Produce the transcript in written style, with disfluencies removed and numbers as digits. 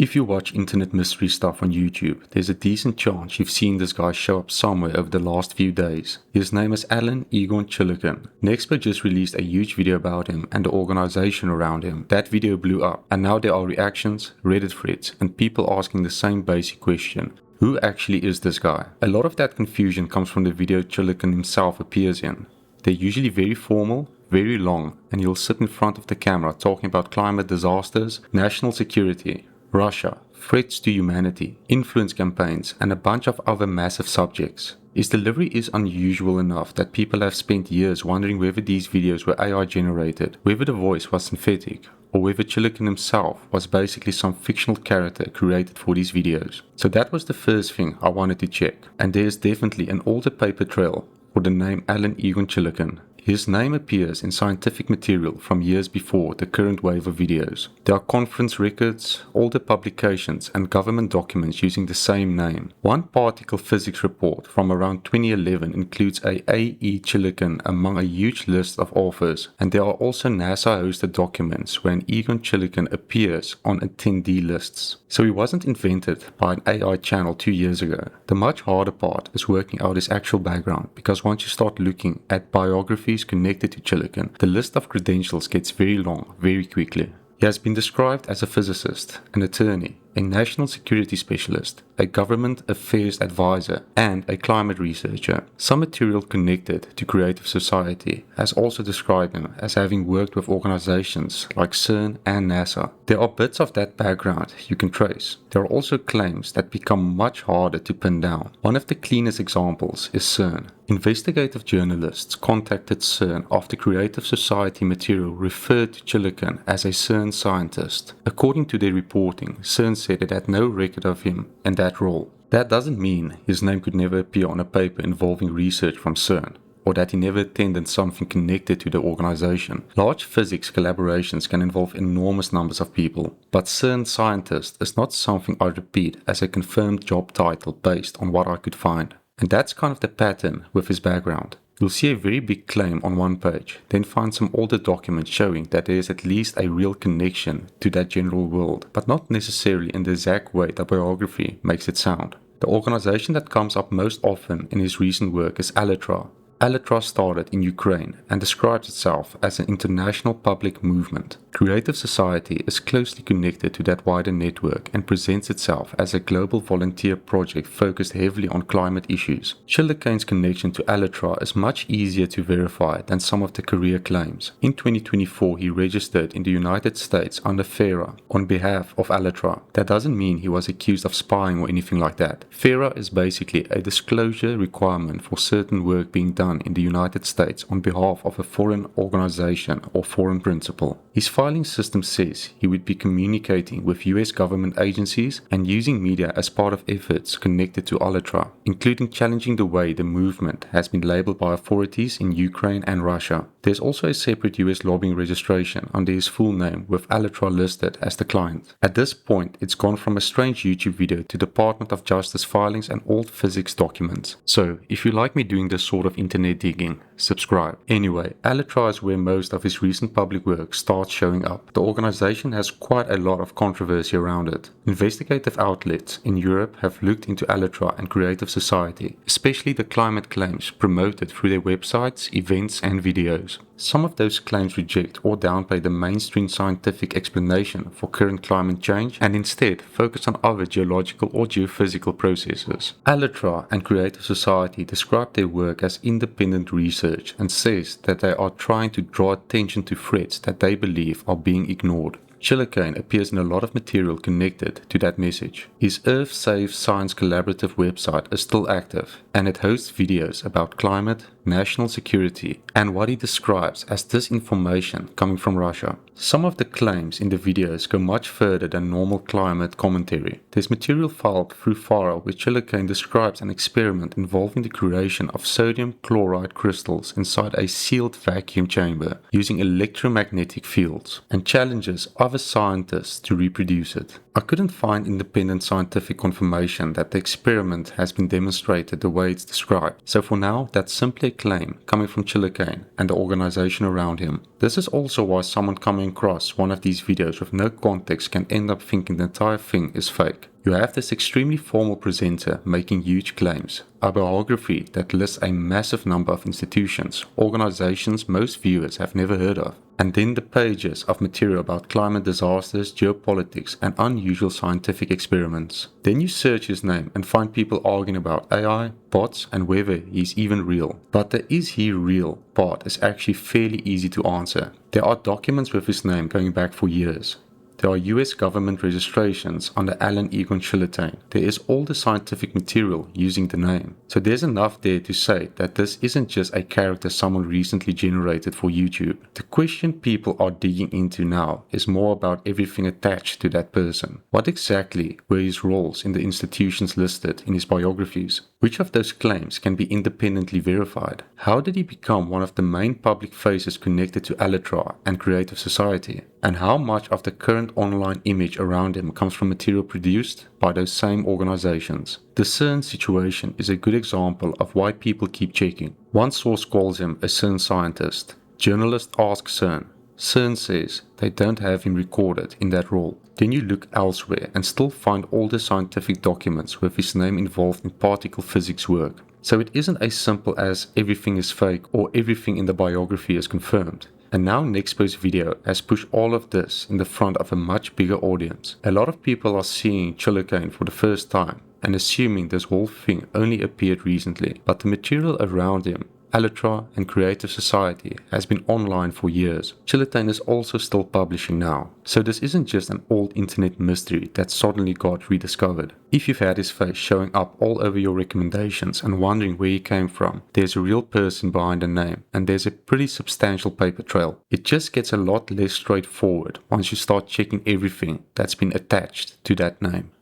If you watch internet mystery stuff on YouTube, there's a decent chance you've seen this guy show up somewhere over the last few days. His name is Allen Egon Cholakian. Nextbit just released a huge video about him and the organization around him. That video blew up, and now there are reactions, Reddit threads, and people asking the same basic question. Who actually is this guy? A lot of that confusion comes from the video Cholakian himself appears in. They're usually very formal, very long, and he'll sit in front of the camera talking about climate disasters, national security, Russia, threats to humanity, influence campaigns, and a bunch of other massive subjects. His delivery is unusual enough that people have spent years wondering whether these videos were AI generated, whether the voice was synthetic, or whether Cholakian himself was basically some fictional character created for these videos. So that was the first thing I wanted to check, and there is definitely an older paper trail for the name Allen Egon Cholakian. His name appears in scientific material from years before the current wave of videos. There are conference records, older publications, and government documents using the same name. One particle physics report from around 2011 includes a A.E. Cholakian among a huge list of authors, and there are also NASA-hosted documents where an Egon Cholakian appears on attendee lists. So he wasn't invented by an AI channel 2 years ago. The much harder part is working out his actual background, because once you start looking at biographies connected to Cholakian, the list of credentials gets very long very quickly. He has been described as a physicist, an attorney, a national security specialist, a government affairs advisor, and a climate researcher. Some material connected to Creative Society has also described him as having worked with organizations like CERN and NASA. There are bits of that background you can trace. There are also claims that become much harder to pin down. One of the cleanest examples is CERN. Investigative journalists contacted CERN after Creative Society material referred to Cholakian as a CERN scientist. According to their reporting, CERN said it had no record of him in that role. That doesn't mean his name could never appear on a paper involving research from CERN, or that he never attended something connected to the organization. Large physics collaborations can involve enormous numbers of people, but CERN scientist is not something I repeat as a confirmed job title based on what I could find. And that's kind of the pattern with his background. You'll see a very big claim on one page, then find some older documents showing that there is at least a real connection to that general world, but not necessarily in the exact way the biography makes it sound. The organization that comes up most often in his recent work is ALLATRA. ALLATRA started in Ukraine and describes itself as an international public movement. Creative Society is closely connected to that wider network and presents itself as a global volunteer project focused heavily on climate issues. Cholakian's connection to ALLATRA is much easier to verify than some of the career claims. In 2024, he registered in the United States under FARA on behalf of ALLATRA. That doesn't mean he was accused of spying or anything like that. FARA is basically a disclosure requirement for certain work being done in the United States on behalf of a foreign organization or foreign principal. His filing system says he would be communicating with US government agencies and using media as part of efforts connected to ALLATRA, including challenging the way the movement has been labeled by authorities in Ukraine and Russia. There's also a separate US lobbying registration under his full name with ALLATRA listed as the client. At this point, it's gone from a strange YouTube video to Department of Justice filings and old physics documents. So, if you like me doing this sort of internet digging, subscribe. Anyway, ALLATRA is where most of his recent public work starts showing up. The organization has quite a lot of controversy around it. Investigative outlets in Europe have looked into ALLATRA and Creative Society, especially the climate claims promoted through their websites, events, and videos. Some of those claims reject or downplay the mainstream scientific explanation for current climate change and instead focus on other geological or geophysical processes. ALLATRA and Creative Society describe their work as independent research and says that they are trying to draw attention to threats that they believe are being ignored. Cholakian appears in a lot of material connected to that message. His Earth Safe Science Collaborative website is still active, and it hosts videos about climate, national security, and what he describes as disinformation coming from Russia. Some of the claims in the videos go much further than normal climate commentary. There's material filed through FARA where Cholakian describes an experiment involving the creation of sodium chloride crystals inside a sealed vacuum chamber using electromagnetic fields, and challenges other scientists to reproduce it. I couldn't find independent scientific confirmation that the experiment has been demonstrated the way it's described, so for now that's simply a claim coming from Cholakian and the organization around him. This is also why someone coming across one of these videos with no context can end up thinking the entire thing is fake. You have this extremely formal presenter making huge claims, a biography that lists a massive number of institutions, organizations most viewers have never heard of, and then the pages of material about climate disasters, geopolitics, and unusual scientific experiments. Then you search his name and find people arguing about AI, bots, and whether he's even real. But the "is he real" part is actually fairly easy to answer. There are documents with his name going back for years. There are US government registrations under Allen Egon Cholakian. There is all the scientific material using the name. So there's enough there to say that this isn't just a character someone recently generated for YouTube. The question people are digging into now is more about everything attached to that person. What exactly were his roles in the institutions listed in his biographies? Which of those claims can be independently verified? How did he become one of the main public faces connected to ALLATRA and Creative Society? And how much of the current online image around him comes from material produced by those same organizations? The CERN situation is a good example of why people keep checking. One source calls him a CERN scientist. Journalists ask CERN. CERN says they don't have him recorded in that role. Then you look elsewhere and still find all the scientific documents with his name involved in particle physics work. So it isn't as simple as everything is fake or everything in the biography is confirmed. And now Nexpo's video has pushed all of this in the front of a much bigger audience. A lot of people are seeing Cholakian for the first time and assuming this whole thing only appeared recently, but the material around him, ALLATRA and Creative Society, has been online for years. Cholakian is also still publishing now, so this isn't just an old internet mystery that suddenly got rediscovered. If you've had his face showing up all over your recommendations and wondering where he came from, there's a real person behind the name, and there's a pretty substantial paper trail. It just gets a lot less straightforward once you start checking everything that's been attached to that name.